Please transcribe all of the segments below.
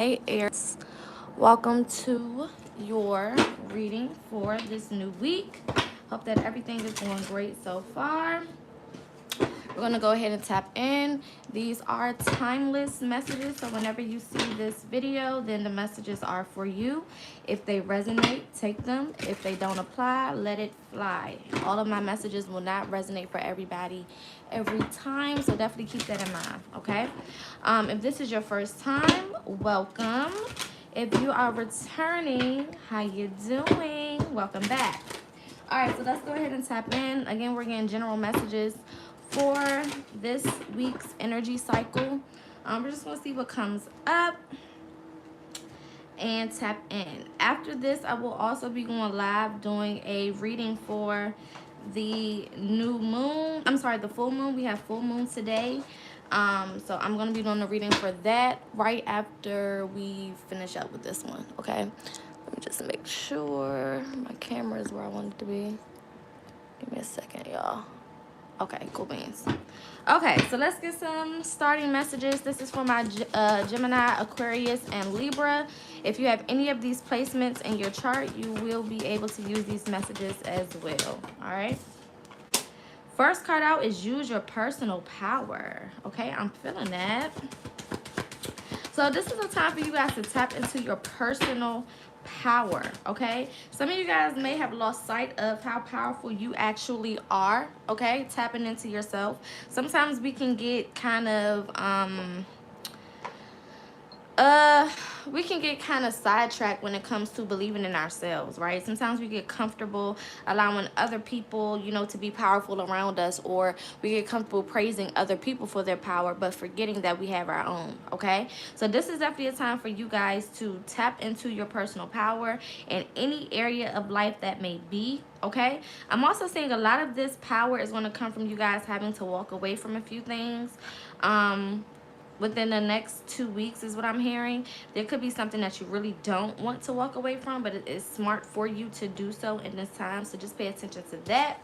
Hey Aries, welcome to your reading for this new week. Hope that everything is going great so far. We're going to go ahead and tap in. These are timeless messages, so whenever you see this video, then the messages are for you. If they resonate, take them. If they don't apply, let it fly. All of my messages will not resonate for everybody every time, so definitely keep that in mind, okay? If this is your first time, welcome. If you are returning, how you doing? Welcome back. All right, so let's go ahead and tap in. Again, we're getting general messages for this week's energy cycle. We're just going to see what comes up and tap in. After this, I will also be going live doing a reading for the new moon. I'm sorry, the full moon. We have full moon today. So I'm going to be doing the reading for that right after we finish up with this one, okay? Let me just make sure my camera is where I want it to be. Give me a second, y'all. Okay, cool beans. Okay, so let's get some starting messages. This is for my Gemini, Aquarius, and Libra. If you have any of these placements in your chart, you will be able to use these messages as well, all right? First card out is use your personal power. Okay, I'm feeling that. So this is a time for you guys to tap into your personal power, okay? Some of you guys may have lost sight of how powerful you actually are, okay? Tapping into yourself. Sometimes we can get kind of we can get kind of sidetracked when it comes to believing in ourselves, right? Sometimes we get comfortable allowing other people, you know, to be powerful around us, or we get comfortable praising other people for their power, but forgetting that we have our own, okay? So this is definitely a time for you guys to tap into your personal power in any area of life that may be, okay? I'm also seeing a lot of this power is going to come from you guys having to walk away from a few things. Within the next 2 weeks is what I'm hearing. There could be something that you really don't want to walk away from, but it is smart for you to do so in this time. So just pay attention to that.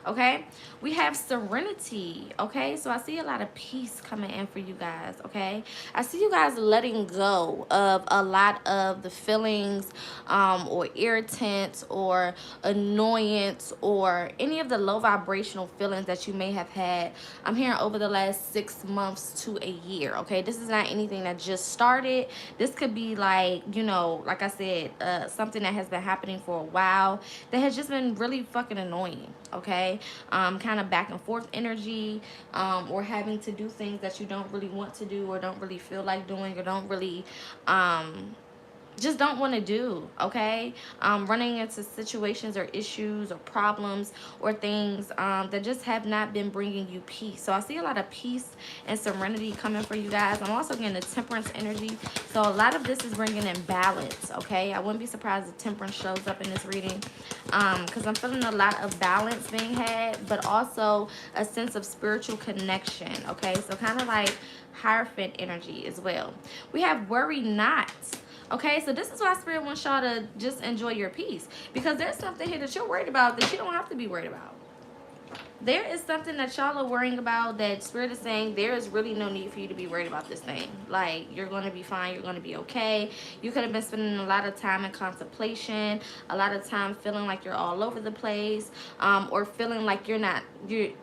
Okay, we have serenity. Okay, so I see a lot of peace coming in for you guys. Okay, I see you guys letting go of a lot of the feelings or irritants or annoyance or any of the low vibrational feelings that you may have had. I'm hearing over the last 6 months to a year. Okay, this is not anything that just started. This could be like, you know, like I said, something that has been happening for a while that has just been really fucking annoying. Okay, kind of back and forth energy, or having to do things that you don't really want to do or don't really feel like doing or don't really just don't want to do, okay? Running into situations or issues or problems or things that just have not been bringing you peace. So I see a lot of peace and serenity coming for you guys. I'm also getting the temperance energy. So a lot of this is bringing in balance, okay? I wouldn't be surprised if temperance shows up in this reading, because I'm feeling a lot of balance being had, but also a sense of spiritual connection, okay? So kind of like Hierophant energy as well. We have worry not. Okay, so this is why Spirit wants y'all to just enjoy your peace, because there's something here that you're worried about that you don't have to be worried about. There is something that y'all are worrying about that Spirit is saying there is really no need for you to be worried about this thing. Like, you're going to be fine. You're going to be okay. You could have been spending a lot of time in contemplation, a lot of time feeling like you're all over the place, or feeling like you're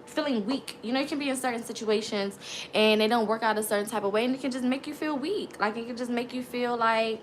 feeling weak. You know, you can be in certain situations and they don't work out a certain type of way, and it can just make you feel weak. Like, it can just make you feel like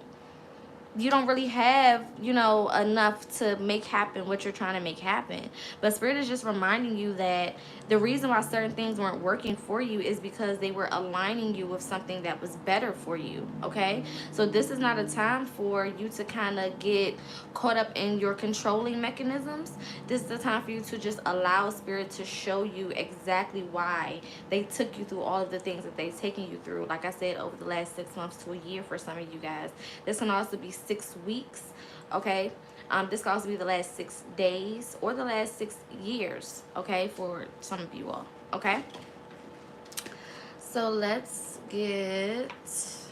you don't really have, you know, enough to make happen what you're trying to make happen. But Spirit is just reminding you that the reason why certain things weren't working for you is because they were aligning you with something that was better for you, okay? So this is not a time for you to kind of get caught up in your controlling mechanisms. This is the time for you to just allow Spirit to show you exactly why they took you through all of the things that they've taken you through. Like I said, over the last 6 months to a year for some of you guys. This can also be 6 weeks, okay? This can also be the last 6 days or the last 6 years, okay, for some of you all, okay? So let's get let's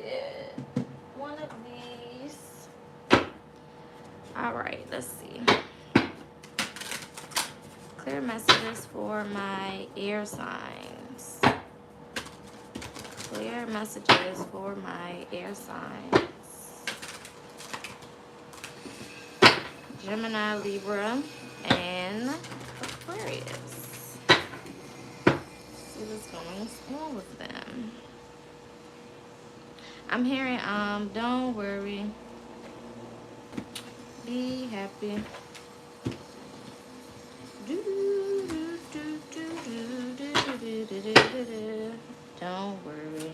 get one of these. All right, let's see. Clear messages for my air signs. Clear messages for my air signs. Gemini, Libra, and Aquarius. See what's going on with them. I'm hearing, don't worry. Be happy. Don't worry.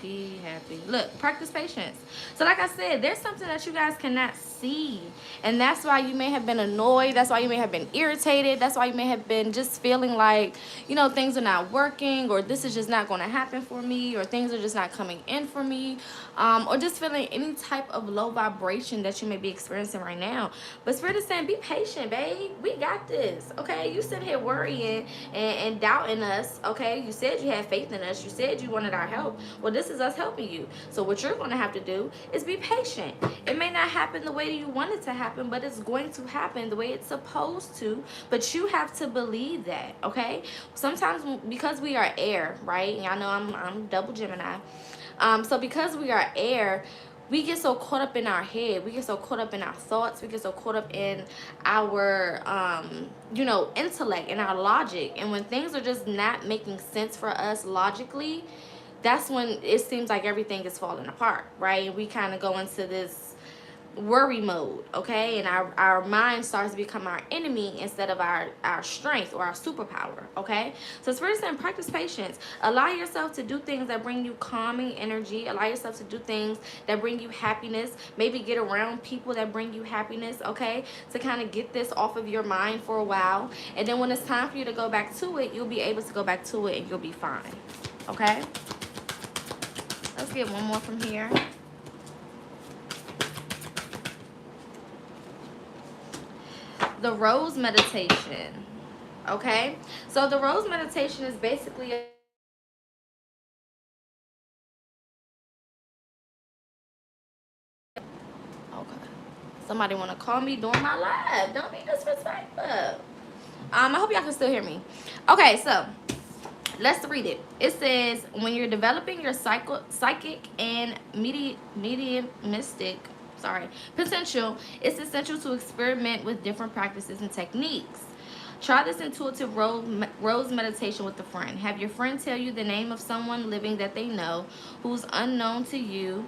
Be happy. Look, practice patience. So like I said, there's something that you guys cannot see, and that's why you may have been annoyed. That's why you may have been irritated. That's why you may have been just feeling like, you know, things are not working, or this is just not going to happen for me, or things are just not coming in for me, or just feeling any type of low vibration that you may be experiencing right now. But Spirit is saying, be patient, babe. We got this. Okay, you sit here worrying and doubting us. Okay, you said you had faith in us. You said you wanted our help. Well, this is us helping you. So what you're going to have to do is be patient. It may not happen the way you want it to happen, but it's going to happen the way it's supposed to. But you have to believe that. Okay, sometimes because we are air, right? Y'all know I'm double Gemini. So because we are air, we get so caught up in our head. We get so caught up in our thoughts. We get so caught up in our, you know, intellect and our logic. And when things are just not making sense for us logically, that's when it seems like everything is falling apart, right? We kind of go into this worry mode, okay? And our mind starts to become our enemy instead of our strength or our superpower, okay? So Spirit is saying, practice patience. Allow yourself to do things that bring you calming energy. Allow yourself to do things that bring you happiness. Maybe get around people that bring you happiness, okay? To kind of get this off of your mind for a while. And then when it's time for you to go back to it, you'll be able to go back to it and you'll be fine, okay? Let's get one more from here. The Rose Meditation. Okay? So the Rose Meditation is basically okay. Somebody want to call me during my live. Don't be disrespectful. I hope y'all can still hear me. Okay, so let's read it. It says, when you're developing your psychic and mediumistic potential, it's essential to experiment with different practices and techniques. Try this intuitive rose meditation with a friend. Have your friend tell you the name of someone living that they know who's unknown to you,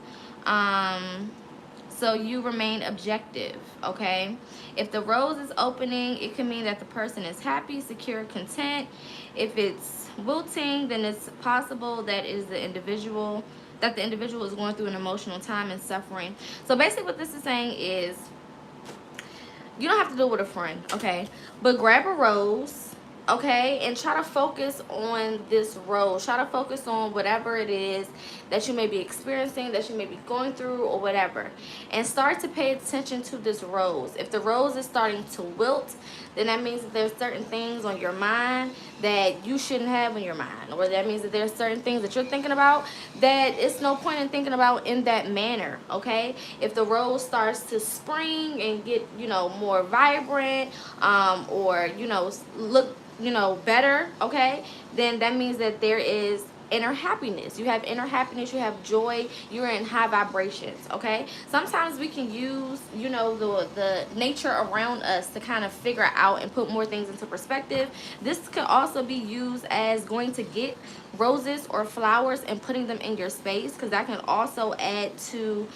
so you remain objective, okay? If the rose is opening, it can mean that the person is happy, secure, content. If it's wilting, then it's possible that the individual is going through an emotional time and suffering. So basically what this is saying is, you don't have to do it with a friend, okay? But grab a rose, okay? And try to focus on this rose. Try to focus on whatever it is that you may be experiencing, that you may be going through, or whatever. And start to pay attention to this rose. If the rose is starting to wilt, then that means that there's certain things on your mind that you shouldn't have in your mind. Or that means that there's certain things that you're thinking about that it's no point in thinking about in that manner, okay? If the rose starts to spring and get, you know, more vibrant, or, you know, look, you know, better, okay, then that means that there is inner happiness. You have inner happiness, you have joy, you're in high vibrations, okay? Sometimes we can use, you know, the nature around us to kind of figure out and put more things into perspective. This could also be used as going to get roses or flowers and putting them in your space, because that can also add to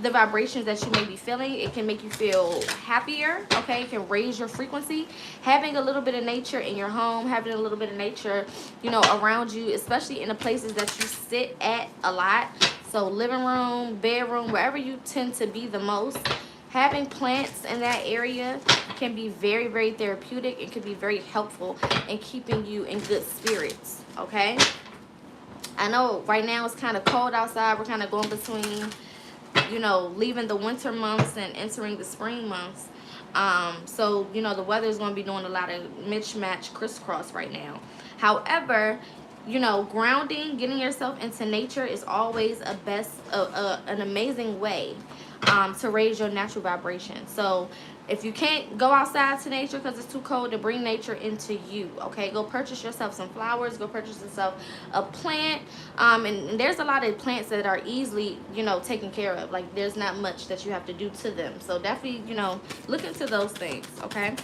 the vibrations that you may be feeling. It can make you feel happier, okay? It can raise your frequency. Having a little bit of nature in your home, having a little bit of nature, you know, around you, especially in the places that you sit at a lot, so living room, bedroom, wherever you tend to be the most, having plants in that area can be very, very therapeutic. It can be very helpful in keeping you in good spirits, okay? I know right now it's kind of cold outside. We're kind of going between, you know, leaving the winter months and entering the spring months. So, you know, the weather is going to be doing a lot of mismatch, crisscross right now. However, you know, grounding, getting yourself into nature is always an amazing way to raise your natural vibration. So if you can't go outside to nature because it's too cold, to bring nature into you. Okay, go purchase yourself some flowers, go purchase yourself a plant. And there's a lot of plants that are easily, you know, taken care of. Like, there's not much that you have to do to them. So definitely, you know, look into those things. Okay,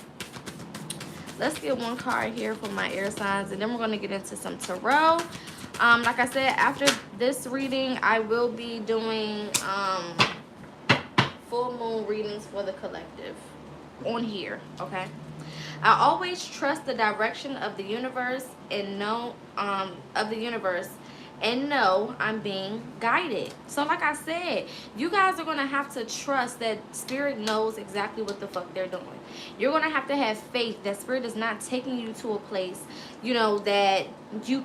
let's get one card here for my air signs, and then we're going to get into some tarot. Like I said, after this reading, I will be doing full moon readings for the collective on here. Okay, I always trust the direction of the universe and know I'm being guided. So like I said, you guys are going to have to trust that spirit knows exactly what the fuck they're doing. You're going to have faith that spirit is not taking you to a place, you know, that you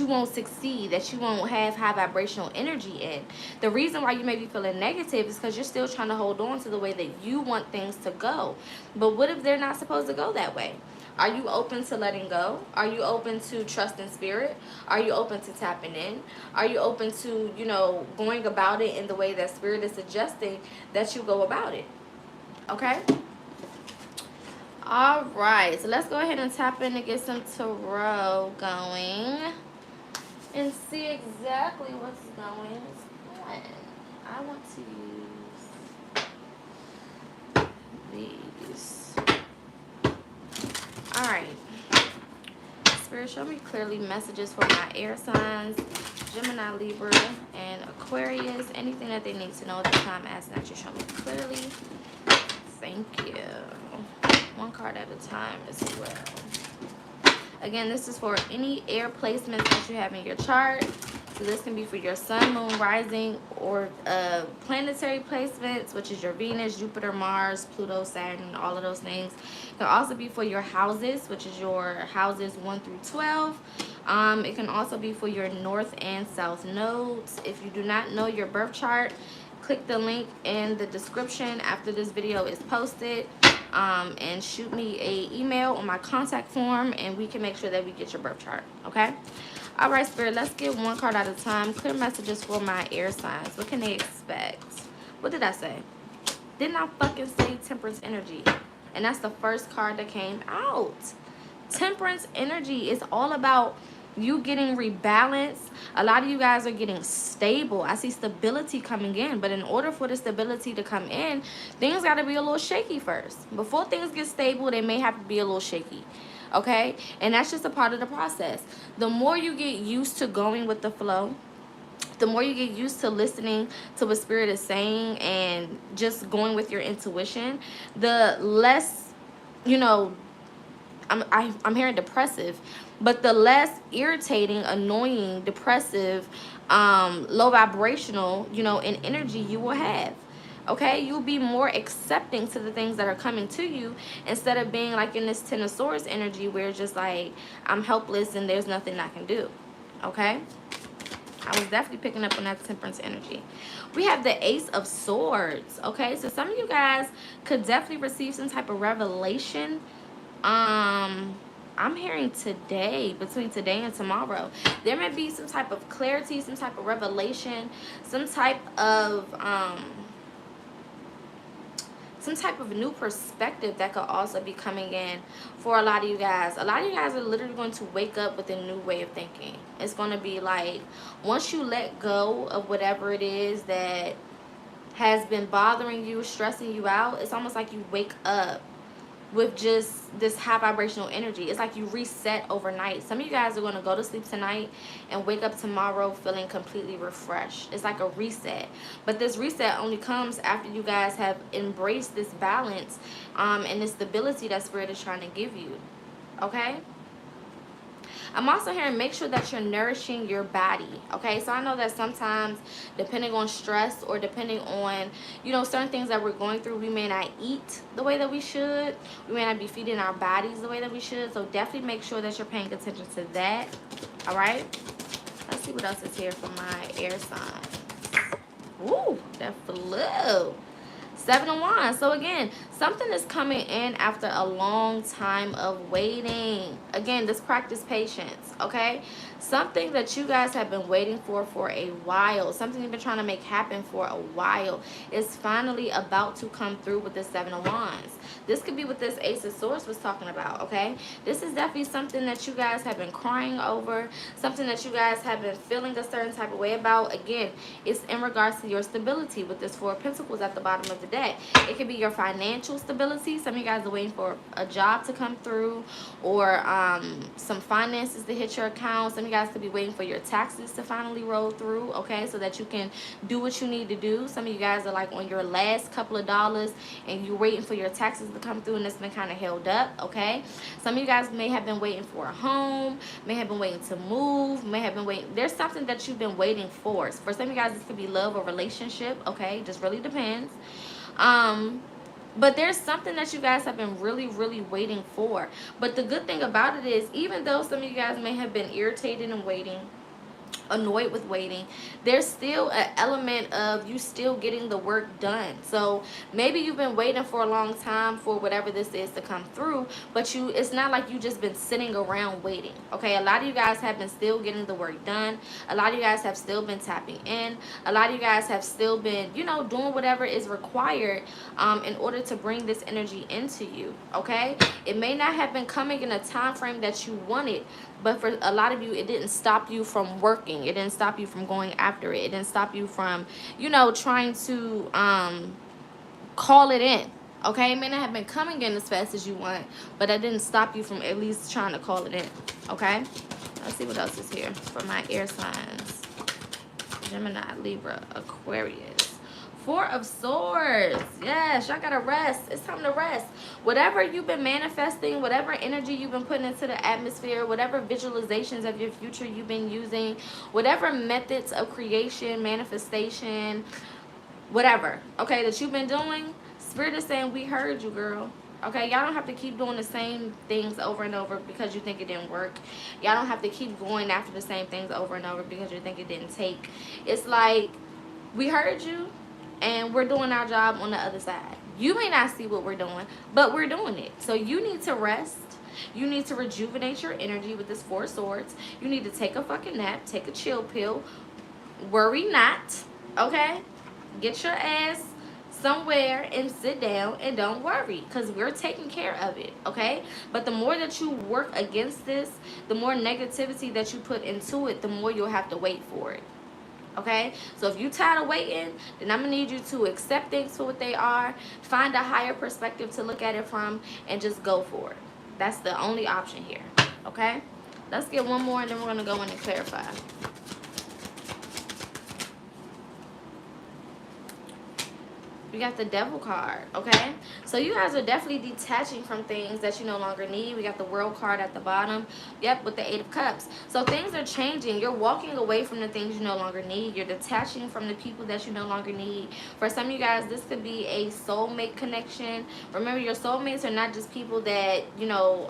won't succeed, that you won't have high vibrational energy in. The reason why you may be feeling negative is because you're still trying to hold on to the way that you want things to go. But what if they're not supposed to go that way? Are you open to letting go? Are you open to trusting spirit? Are you open to tapping in? Are you open to, you know, going about it in the way that spirit is suggesting that you go about it? Okay? All right. So let's go ahead and tap in and get some tarot going and see exactly what's going on. I want to use these. All right. Spirit, show me clearly messages for my air signs, Gemini, Libra, and Aquarius. Anything that they need to know at this time, asking that you show me clearly. Thank you. One card at a time as well. Again, this is for any air placements that you have in your chart. So this can be for your sun, moon, rising, or planetary placements, which is your Venus, Jupiter, Mars, Pluto, Saturn, all of those things. It can also be for your houses, which is your houses 1 through 12. It can also be for your north and south nodes. If you do not know your birth chart, click the link in the description after this video is posted. And shoot me a email on my contact form, and we can make sure that we get your birth chart. Okay? All right, Spirit, let's get one card at a time. Clear messages for my air signs. What can they expect? What did I say? Didn't I fucking say Temperance energy? And that's the first card that came out. Temperance energy is all about you getting rebalanced. A lot of you guys are getting stable. I see stability coming in, but in order for the stability to come in, things got to be a little shaky first. Before things get stable, they may have to be a little shaky. Okay? And that's just a part of the process. The more you get used to going with the flow, the more you get used to listening to what spirit is saying and just going with your intuition, the less, you know, I'm hearing depressive, but the less irritating, annoying, depressive, low vibrational, you know, in energy you will have. Okay, you'll be more accepting to the things that are coming to you instead of being like in this Ten of Swords energy where it's just like I'm helpless and there's nothing I can do. Okay, I was definitely picking up on that Temperance energy. We have the Ace of Swords. Okay, so some of you guys could definitely receive some type of revelation. I'm hearing today, between today and tomorrow, there may be some type of clarity, some type of revelation, some type of new perspective that could also be coming in for a lot of you guys. A lot of you guys are literally going to wake up with a new way of thinking. It's going to be like, once you let go of whatever it is that has been bothering you, stressing you out, it's almost like you wake up with just this high vibrational energy. It's like you reset overnight. Some of you guys are going to go to sleep tonight and wake up tomorrow feeling completely refreshed. It's like a reset. But this reset only comes after you guys have embraced this balance and this stability that spirit is trying to give you. Okay? I'm also hearing make sure that you're nourishing your body. Okay, so I know that sometimes depending on stress or depending on, you know, certain things that we're going through, we may not eat the way that we should. We may not be feeding our bodies the way that we should. So definitely make sure that you're paying attention to that. All right, let's see what else is here for my air signs. Ooh, that flew. 7 of Wands. So again, Something is coming in after a long time of waiting. Again, this practice patience, okay? Something that you guys have been waiting for a while. Something you've been trying to make happen for a while is finally about to come through with the Seven of Wands. This could be what this Ace of Swords was talking about, okay? This is definitely something that you guys have been crying over. Something that you guys have been feeling a certain type of way about. Again, it's in regards to your stability with this Four of Pentacles at the bottom of the deck. It could be your financial stability. Some of you guys are waiting for a job to come through, or some finances to hit your account. Some of you guys could be waiting for your taxes to finally roll through, okay, so that you can do what you need to do. Some of you guys are like on your last couple of dollars and you're waiting for your taxes to come through, and it's been kind of held up, okay? Some of you guys may have been waiting for a home, may have been waiting to move, may have been waiting. There's something that you've been waiting for. For some of you guys, this could be love or relationship, okay? Just really depends. But there's something that you guys have been really, really waiting for. But the good thing about it is, even though some of you guys may have been irritated and waiting, annoyed with waiting, there's still an element of you still getting the work done. So maybe you've been waiting for a long time for whatever this is to come through, but it's not like you just been sitting around waiting, okay? A lot of you guys have been still getting the work done. A lot of you guys have still been tapping in. A lot of you guys have still been, you know, doing whatever is required in order to bring this energy into you, okay? It may not have been coming in a time frame that you wanted, but for a lot of you, it didn't stop you from working. It didn't stop you from going after it. It didn't stop you from, you know, trying to call it in. Okay? It may not have been coming in as fast as you want, but that didn't stop you from at least trying to call it in. Okay? Let's see what else is here for my air signs. Gemini, Libra, Aquarius. Four of Swords. Yes, y'all gotta rest. It's time to rest. Whatever you've been manifesting, whatever energy you've been putting into the atmosphere, whatever visualizations of your future you've been using, whatever methods of creation, manifestation, whatever, okay, that you've been doing, Spirit is saying, we heard you, girl. Okay, y'all don't have to keep doing the same things over and over because you think it didn't work. Y'all don't have to keep going after the same things over and over because you think it didn't take. It's like, we heard you, and we're doing our job on the other side. You may not see what we're doing, but we're doing it. So you need to rest. You need to rejuvenate your energy with this Four of Swords. You need to take a fucking nap, take a chill pill. Worry not, okay? Get your ass somewhere and sit down and don't worry, because we're taking care of it, okay? But the more that you work against this, the more negativity that you put into it, the more you'll have to wait for it. Okay, so if you're tired of waiting, then I'm gonna need you to accept things for what they are, find a higher perspective to look at it from, and just go for it. That's the only option here. Okay, let's get one more and then we're gonna go in and clarify. We got the Devil card, okay? So you guys are definitely detaching from things that you no longer need. We got the World card at the bottom. Yep, with the Eight of Cups. So things are changing. You're walking away from the things you no longer need. You're detaching from the people that you no longer need. For some of you guys, this could be a soulmate connection. Remember, your soulmates are not just people that, you know,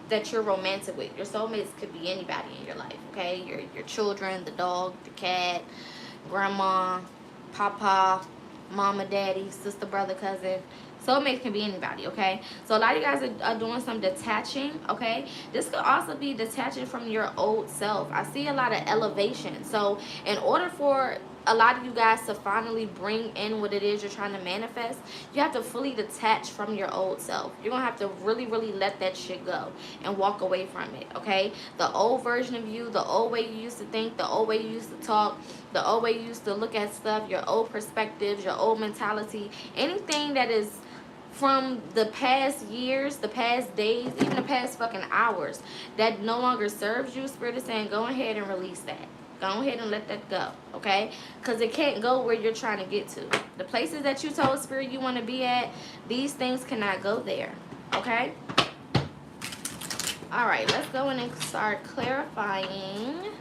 that you're romantic with. Your soulmates could be anybody in your life, okay? Your children, the dog, the cat, grandma, papa, mama, daddy, sister, brother, cousin. Soulmates can be anybody, okay? So a lot of you guys are doing some detaching, okay? This could also be detaching from your old self. I see a lot of elevation. So in order for a lot of you guys to finally bring in what it is you're trying to manifest, you have to fully detach from your old self. You're gonna have to really, really let that shit go and walk away from it, okay? The old version of you, the old way you used to think, the old way you used to talk, the old way you used to look at stuff, your old perspectives, your old mentality, anything that is from the past years, the past days, even the past fucking hours that no longer serves you, Spirit is saying, go ahead and release that. Go ahead and let that go, okay? Because it can't go where you're trying to get to. The places that you told Spirit you want to be at, these things cannot go there, okay? All right, let's go in and start clarifying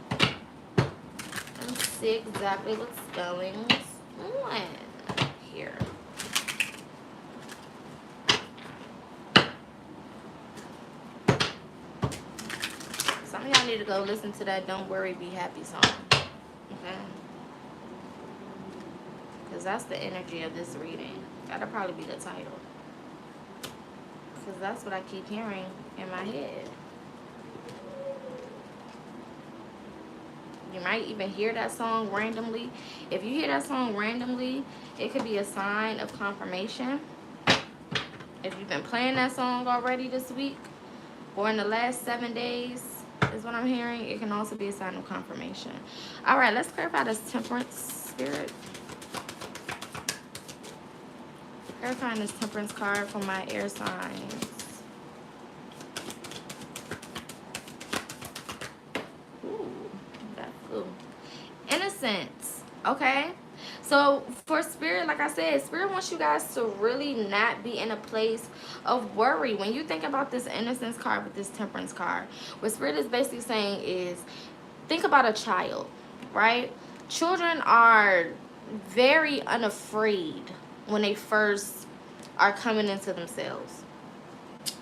and see exactly what's going on here. Some of y'all need to go listen to that Don't Worry, Be Happy song. Okay? Because that's the energy of this reading. That'll probably be the title. Because that's what I keep hearing in my head. You might even hear that song randomly. If you hear that song randomly, it could be a sign of confirmation. If you've been playing that song already this week or in the last 7 days, is what I'm hearing, it can also be a sign of confirmation. All right, let's clarify this Temperance spirit. Clarifying this Temperance card for my air signs. Ooh, that's cool. Innocence, okay? So for Spirit, like I said, Spirit wants you guys to really not be in a place of worry. When you think about this Innocence card with this Temperance card, what Spirit is basically saying is, think about a child, right? Children are very unafraid when they first are coming into themselves.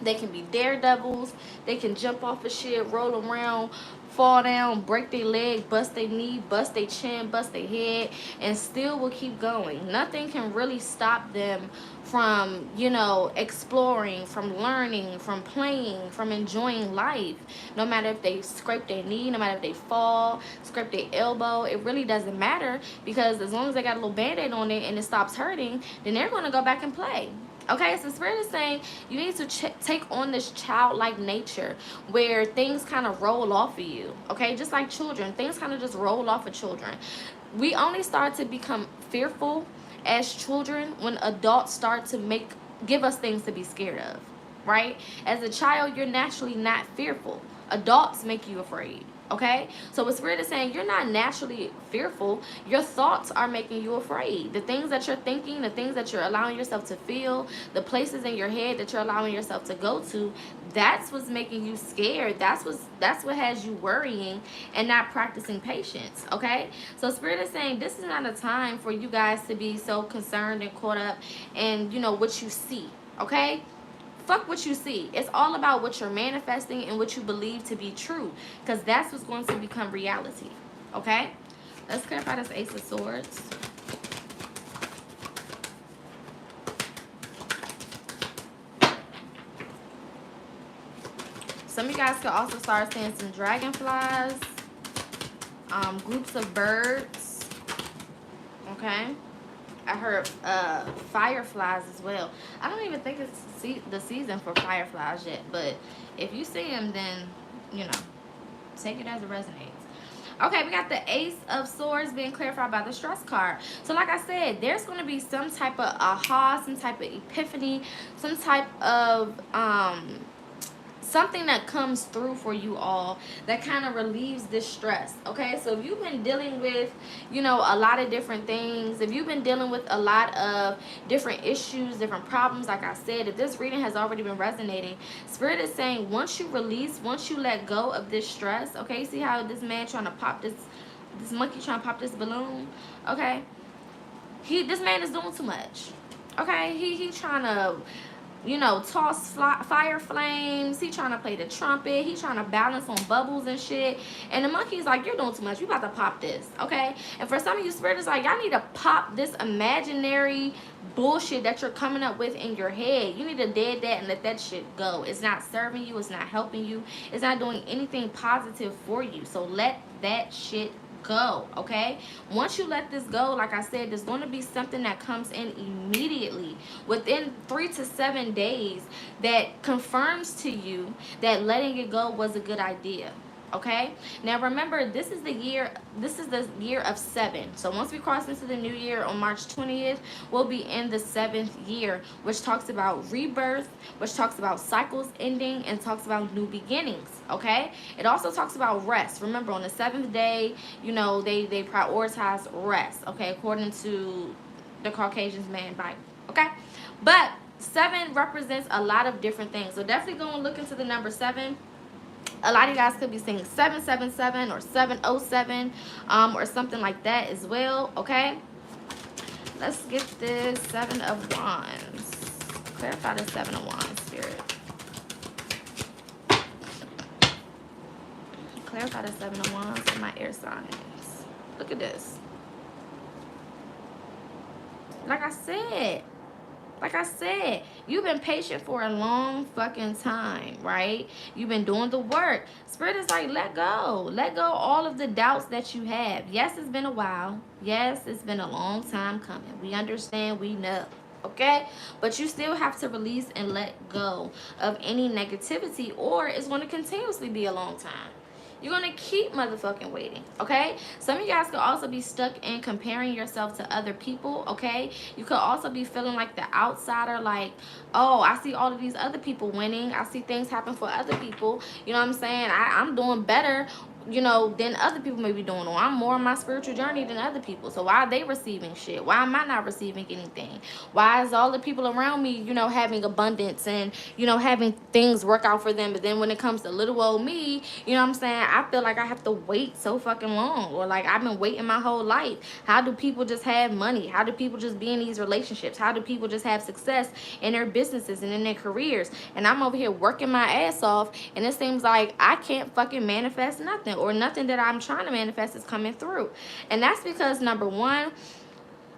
They can be daredevils. They can jump off of shit, roll around, fall down, break their leg, bust their knee, bust their chin, bust their head, and still will keep going. Nothing can really stop them from, you know, exploring, from learning, from playing, from enjoying life. No matter if they scrape their knee, no matter if they fall, scrape their elbow, it really doesn't matter, because as long as they got a little band-aid on it and it stops hurting, then they're going to go back and play. Okay, so Spirit is saying you need to take on this childlike nature where things kind of roll off of you. Okay, just like children, things kind of just roll off of children. We only start to become fearful as children when adults start to give us things to be scared of, right? As a child, you're naturally not fearful. Adults make you afraid. Okay, so what Spirit is saying, you're not naturally fearful. Your thoughts are making you afraid. The things that you're thinking, the things that you're allowing yourself to feel, the places in your head that you're allowing yourself to go to, that's what's making you scared. That's what has you worrying and not practicing patience. Okay, so Spirit is saying this is not a time for you guys to be so concerned and caught up in, you know, what you see. Okay, fuck what you see. It's all about what you're manifesting and what you believe to be true, because that's what's going to become reality. Okay, let's clarify this Ace of Swords. Some of you guys could also start seeing some dragonflies, groups of birds. Okay, I heard fireflies as well. I don't even think it's the season for fireflies yet, but if you see them, then, you know, take it as it resonates. Okay, we got the Ace of Swords being clarified by the Stress card. So like I said, there's going to be some type of aha, some type of epiphany, some type of something that comes through for you all that kind of relieves this stress. Okay, so if you've been dealing with, you know, a lot of different things, if you've been dealing with a lot of different issues, different problems, like I said, if this reading has already been resonating, Spirit is saying once you release, once you let go of this stress, okay, see how this man trying to pop this monkey trying to pop this balloon, okay, this man is doing too much. Okay, he trying to, you know, toss fire flames. He trying to play the trumpet. He trying to balance on bubbles and shit. And the monkey's like, you're doing too much. We about to pop this, okay? And for some of you, Spirit is like, y'all need to pop this imaginary bullshit that you're coming up with in your head. You need to dead that and let that shit go. It's not serving you. It's not helping you. It's not doing anything positive for you. So let that shit go, okay? Once you let this go, like I said, there's going to be something that comes in immediately within 3 to 7 days that confirms to you that letting it go was a good idea. Okay, now remember, this is the year of 7. So once we cross into the new year on March 20th, we'll be in the 7th year, which talks about rebirth, which talks about cycles ending, and talks about new beginnings. Okay, it also talks about rest. Remember, on the 7th day, you know, they prioritize rest, okay, according to the Caucasian Man Bible. Okay, but 7 represents a lot of different things, so definitely go and look into the number 7. A lot of you guys could be saying 777 or 707 or something like that as well. Okay, let's get this 7 of Wands. Clarify the 7 of Wands, Spirit. Clarify the 7 of Wands for my air signs. Look at this. Like I said, Like I said, you've been patient for a long fucking time, right? You've been doing the work. Spirit is like, let go. Let go all of the doubts that you have. Yes, it's been a while. Yes, it's been a long time coming. We understand, we know. Okay? But you still have to release and let go of any negativity, or it's going to continuously be a long time. You're going to keep motherfucking waiting, okay? Some of you guys could also be stuck in comparing yourself to other people, okay? You could also be feeling like the outsider, like, oh, I see all of these other people winning. I see things happen for other people. You know what I'm saying? I'm doing better, you know, than other people may be doing. Or I'm more on my spiritual journey than other people. So why are they receiving shit? Why am I not receiving anything? Why is all the people around me, you know, having abundance and, you know, having things work out for them? But then when it comes to little old me, you know what I'm saying? I feel like I have to wait so fucking long. Or like I've been waiting my whole life. How do people just have money? How do people just be in these relationships? How do people just have success in their businesses and in their careers? And I'm over here working my ass off, and it seems like I can't fucking manifest nothing, or nothing that I'm trying to manifest is coming through. And that's because, number one,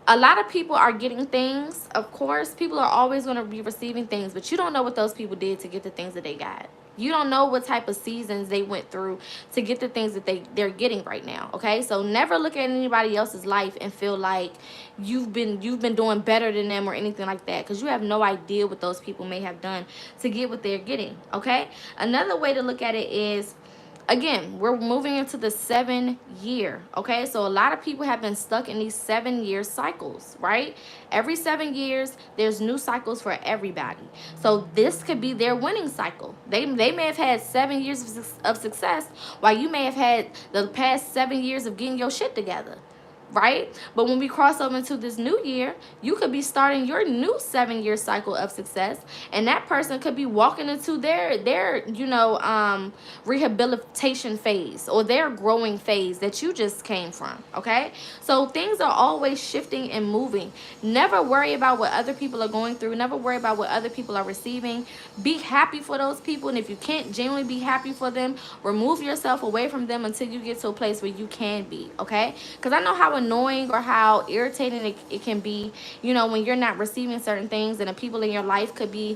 a lot of people are getting things. Of course, people are always going to be receiving things, but you don't know what those people did to get the things that they got. You don't know what type of seasons they went through to get the things that they're getting right now, okay? So never look at anybody else's life and feel like you've been doing better than them or anything like that, because you have no idea what those people may have done to get what they're getting, okay? Another way to look at it is, again, we're moving into the 7-year, okay? So a lot of people have been stuck in these 7-year cycles, right? Every 7 years, there's new cycles for everybody. So this could be their winning cycle. They may have had 7 years of success, while you may have had the past 7 years of getting your shit together, right? But when we cross over into this new year, you could be starting your new 7-year cycle of success, and that person could be walking into their you know, rehabilitation phase, or their growing phase that you just came from, okay? So things are always shifting and moving. Never worry about what other people are going through. Never worry about what other people are receiving. Be happy for those people, and if you can't genuinely be happy for them, remove yourself away from them until you get to a place where you can be, okay? Because I know how annoying or how irritating it can be, you know, when you're not receiving certain things, and the people in your life could be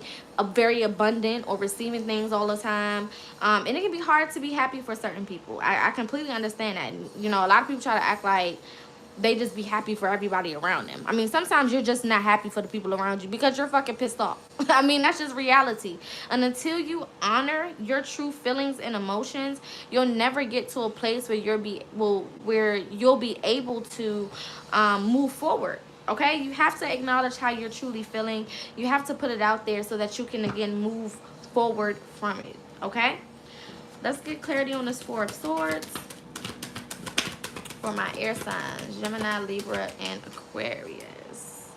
very abundant or receiving things all the time, and it can be hard to be happy for certain people. I completely understand that. You know, a lot of people try to act like they just be happy for everybody around them. I mean, sometimes you're just not happy for the people around you because you're fucking pissed off. I mean, that's just reality. And until you honor your true feelings and emotions, you'll never get to a place where you'll be able to move forward. Okay? You have to acknowledge how you're truly feeling. You have to put it out there so that you can, again, move forward from it. Okay? Let's get clarity on this Four of Swords for my air signs, Gemini, Libra, and Aquarius.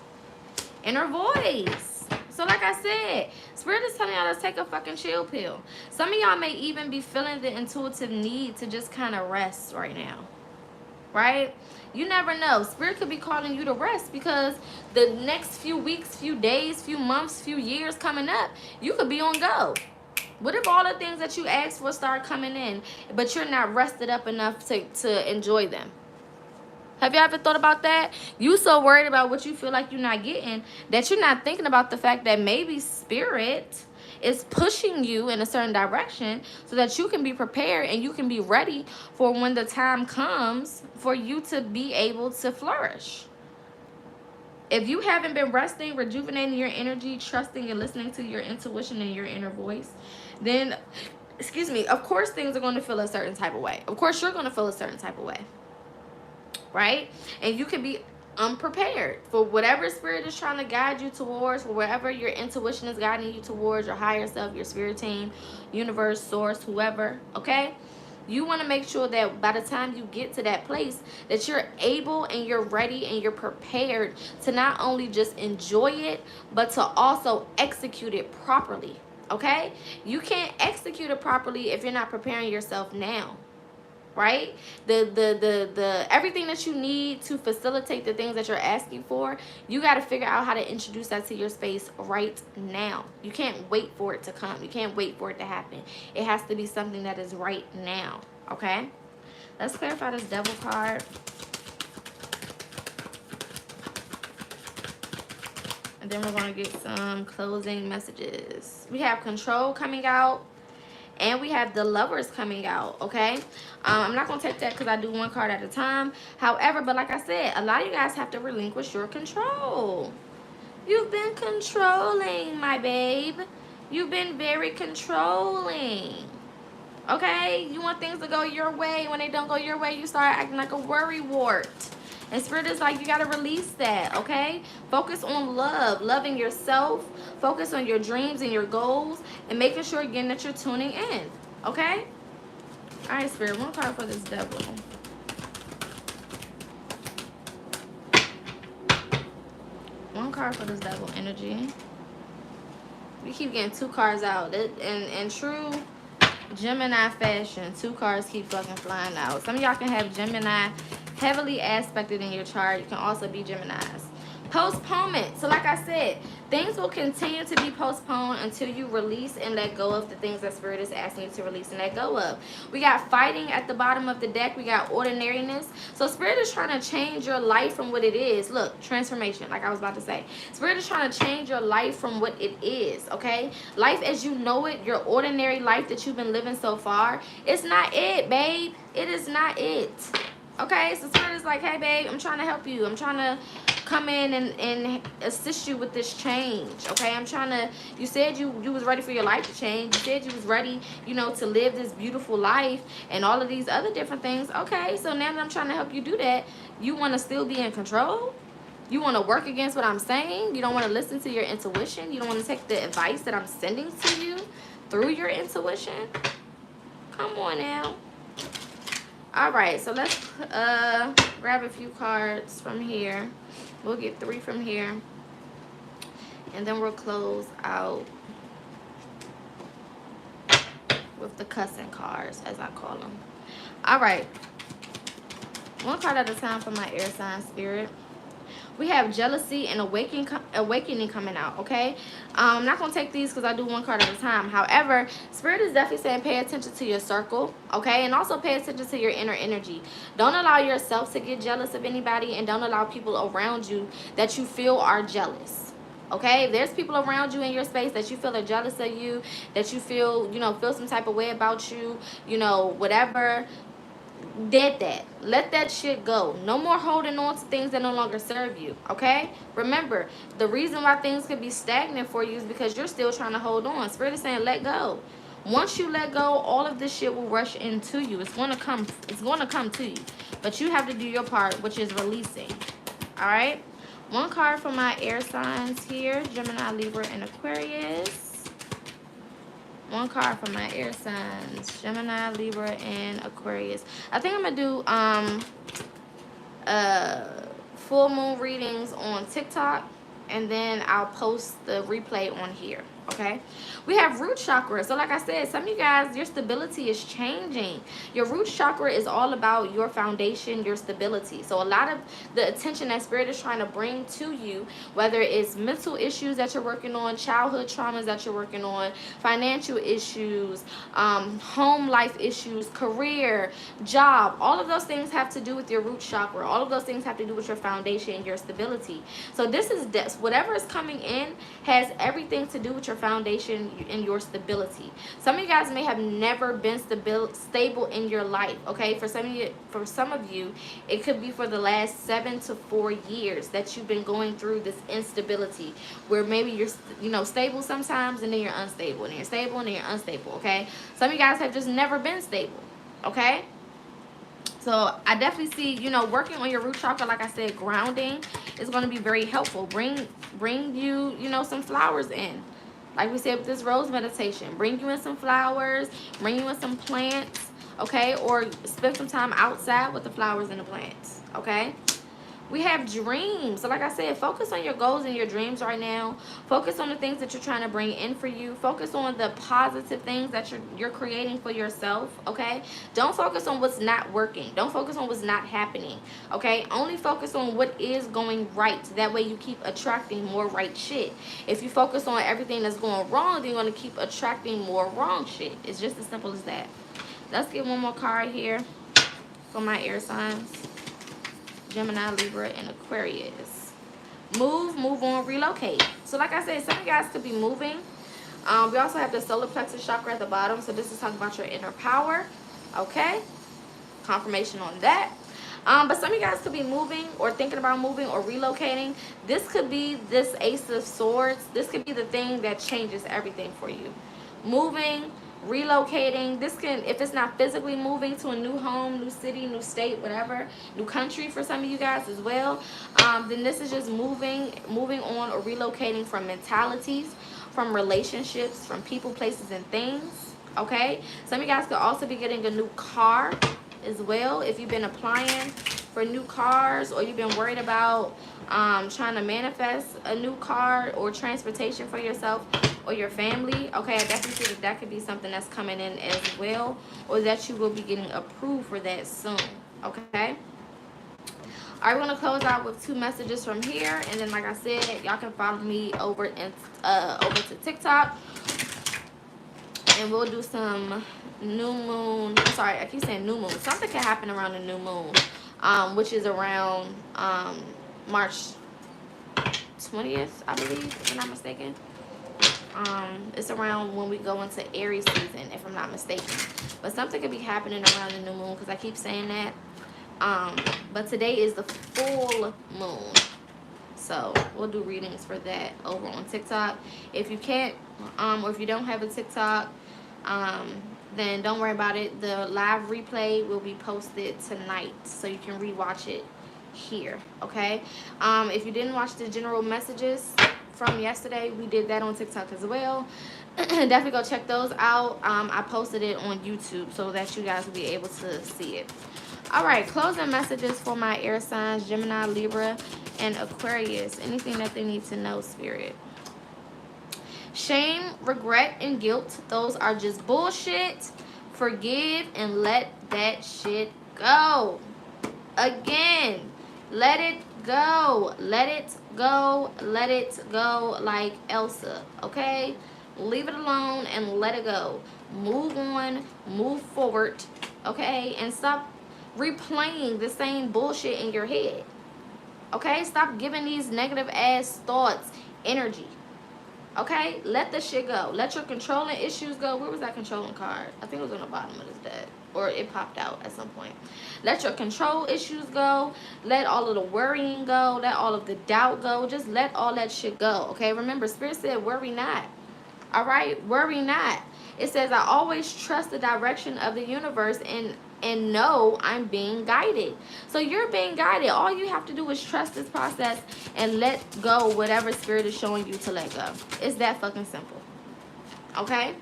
Inner voice. So like I said, Spirit is telling y'all to take a fucking chill pill. Some of y'all may even be feeling the intuitive need to just kind of rest right now, right? You never know. Spirit could be calling you to rest, because the next few weeks, few days, few months, few years coming up, you could be on go. What if all the things that you asked for start coming in, but you're not rested up enough to enjoy them? Have you ever thought about that? You so worried about what you feel like you're not getting that you're not thinking about the fact that maybe Spirit is pushing you in a certain direction so that you can be prepared and you can be ready for when the time comes for you to be able to flourish. If you haven't been resting, rejuvenating your energy, trusting and listening to your intuition and your inner voice, then, excuse me, of course things are going to feel a certain type of way. Of course you're going to feel a certain type of way, right? And you can be unprepared for whatever Spirit is trying to guide you towards, for wherever your intuition is guiding you towards, your higher self, your spirit team, universe, source, whoever, okay? You want to make sure that by the time you get to that place, that you're able and you're ready and you're prepared to not only just enjoy it, but to also execute it properly, okay? You can't execute it properly if you're not preparing yourself now, right? The everything that you need to facilitate the things that you're asking for, you got to figure out how to introduce that to your space right now. You can't wait for it to come. You can't wait for it to happen. It has to be something that is right now, okay? Let's clarify this Devil card. And then we're going to get some closing messages. We have Control coming out. And we have the Lovers coming out, okay? I'm not going to take that because I do one card at a time. However, but like I said, a lot of you guys have to relinquish your control. You've been controlling, my babe. You've been very controlling. Okay? You want things to go your way. When they don't go your way, you start acting like a worrywart. And Spirit is like, you got to release that, okay? Focus on love, loving yourself. Focus on your dreams and your goals. And making sure, again, that you're tuning in, okay? All right, Spirit, one card for this Devil. One card for this Devil energy. We keep getting 2 cards out. In true Gemini fashion, 2 cards keep fucking flying out. Some of y'all can have Gemini heavily aspected in your chart. You can also be Geminis. Postponement. So like I said, things will continue to be postponed until you release and let go of the things that Spirit is asking you to release and let go of. We got fighting at the bottom of the deck. We got ordinariness. So Spirit is trying to change your life from what it is. Look, transformation, like I was about to say. Spirit is trying to change your life from what it is, okay? Life as you know it, your ordinary life that you've been living so far, it's not it, babe. It is not it. Okay, so Spirit is like, hey, babe, I'm trying to help you. I'm trying to come in and assist you with this change, okay? I'm trying to, you said you was ready for your life to change. You said you was ready, you know, to live this beautiful life and all of these other different things. Okay, so now that I'm trying to help you do that, you want to still be in control? You want to work against what I'm saying? You don't want to listen to your intuition? You don't want to take the advice that I'm sending to you through your intuition? Come on now. All right, so let's grab a few cards from here. We'll get 3 from here. And then we'll close out with the cussing cards, as I call them. All right. One card at a time for my air sign, Spirit. We have jealousy and awakening coming out, okay? I'm not going to take these because I do one card at a time. However, Spirit is definitely saying pay attention to your circle, okay? And also pay attention to your inner energy. Don't allow yourself to get jealous of anybody, and don't allow people around you that you feel are jealous. Okay, if there's people around you in your space that you feel are jealous of you, that you feel, you know, feel some type of way about you, you know, whatever, dead that. Let that shit go. No more holding on to things that no longer serve you, okay? Remember, the reason why things could be stagnant for you is because you're still trying to hold on. Spirit is saying let go. Once you let go, all of this shit will rush into you. It's going to come to you. But you have to do your part, which is releasing. All right? One card for my air signs here, Gemini, Libra, and Aquarius. One card for my air signs, Gemini, Libra, and Aquarius. I think I'm going to do full moon readings on TikTok, and then I'll post the replay on here, okay? We have root chakra. So like I said, some of you guys, your stability is changing. Your root chakra is all about your foundation, your stability. So a lot of the attention that Spirit is trying to bring to you, whether it's mental issues that you're working on, childhood traumas that you're working on, financial issues, home life issues, career, job, all of those things have to do with your root chakra. All of those things have to do with your foundation and your stability. So this is whatever is coming in has everything to do with your foundation and your stability. Some of you guys may have never been stable in your life, okay? For some of you, it could be for the last 7 to 4 years that you've been going through this instability, where maybe you're, you know, stable sometimes and then you're unstable, and then you're stable and then you're unstable, okay? Some of you guys have just never been stable, okay? So I definitely see, you know, working on your root chakra, like I said, grounding is going to be very helpful. Bring you, you know, some flowers in. Like we said with this rose meditation, bring you in some flowers, bring you in some plants, okay? Or spend some time outside with the flowers and the plants, okay? We have dreams. So like I said, focus on your goals and your dreams right now. Focus on the things that you're trying to bring in for you. Focus on the positive things that you're creating for yourself, okay? Don't focus on what's not working. Don't focus on what's not happening, okay? Only focus on what is going right. That way you keep attracting more right shit. If you focus on everything that's going wrong, then you're going to keep attracting more wrong shit. It's just as simple as that. Let's get one more card here for my air signs. Gemini, Libra, and Aquarius. move on, relocate. So like I said, some of you guys could be moving. We also have the solar plexus chakra at the bottom. So this is talking about your inner power. Okay. Confirmation on that. But some of you guys could be moving or thinking about moving or relocating. This could be this Ace of Swords. This could be the thing that changes everything for you. Moving, relocating. This can, if it's not physically moving to a new home, new city, new state, whatever, new country for some of you guys as well, then this is just moving on or relocating from mentalities, from relationships, from people, places, and things. Okay, some of you guys could also be getting a new car as well. If you've been applying for new cars, or you've been worried about trying to manifest a new car or transportation for yourself or your family, okay, I definitely see that that could be something that's coming in as well, or that you will be getting approved for that soon. Okay. All right, we're gonna close out with 2 messages from here, and then like I said, y'all can follow me over to TikTok, and we'll do some new moon. Sorry, I keep saying new moon. Something can happen around the new moon, which is around March 20th, I believe, if I'm not mistaken. It's around when we go into Aries season, if I'm not mistaken. But something could be happening around the new moon, because I keep saying that. But today is the full moon. So we'll do readings for that over on TikTok. If you can't, or if you don't have a TikTok, then don't worry about it. The live replay will be posted tonight, so you can rewatch it here. Okay. If you didn't watch the general messages from yesterday, we did that on TikTok as well. Definitely go check those out. I posted it on YouTube so that you guys will be able to see it. All right, closing messages for my air signs, Gemini, Libra, and Aquarius. Anything that they need to know, Spirit. Shame, regret, and guilt, those are just bullshit. Forgive and let that shit go. Again, let it go. Let it go. Let it go, like Elsa, okay? Leave it alone and let it go. Move on, move forward, okay? And stop replaying the same bullshit in your head. Okay? Stop giving these negative ass thoughts energy. Okay? Let the shit go. Let your controlling issues go. Where was that controlling card? I think it was on the bottom of this deck. Or it popped out at some point. Let your control issues go. Let all of the worrying go. Let all of the doubt go. Just let all that shit go. Okay? Remember, Spirit said, worry not. Alright? Worry not. It says, I always trust the direction of the universe and know I'm being guided. So you're being guided. All you have to do is trust this process and let go whatever Spirit is showing you to let go. It's that fucking simple. Okay?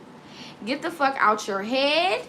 Get the fuck out your head.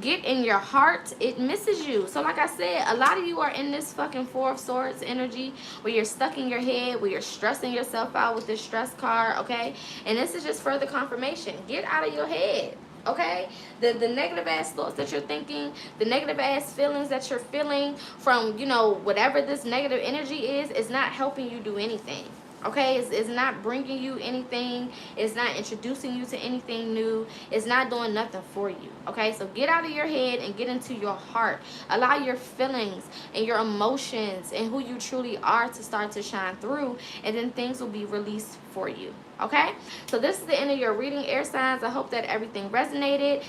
Get in your heart. It misses you. So like I said, a lot of you are in this fucking 4 of Swords energy where you're stuck in your head, where you're stressing yourself out with this stress card, okay? And this is just further confirmation. Get out of your head. Okay, the negative ass thoughts that you're thinking, the negative ass feelings that you're feeling from, you know, whatever this negative energy is not helping you do anything. Okay, it's not bringing you anything. It's not introducing you to anything new. It's not doing nothing for you. Okay, so get out of your head and get into your heart. Allow your feelings and your emotions and who you truly are to start to shine through, and then things will be released for you. Okay, so this is the end of your reading, air signs. I hope that everything resonated.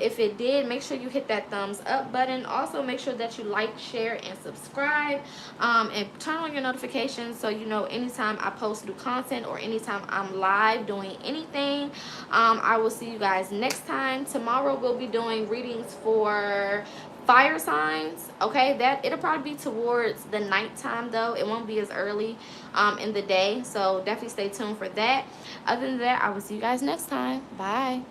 If it did, make sure you hit that thumbs up button. Also, make sure that you like, share, and subscribe, and turn on your notifications so you know anytime I post new content or anytime I'm live doing anything. I will see you guys next time. Tomorrow we'll be doing readings for fire signs. Okay, that it'll probably be towards the nighttime though. It won't be as early in the day, so definitely stay tuned for that. Other than that, I will see you guys next time. Bye.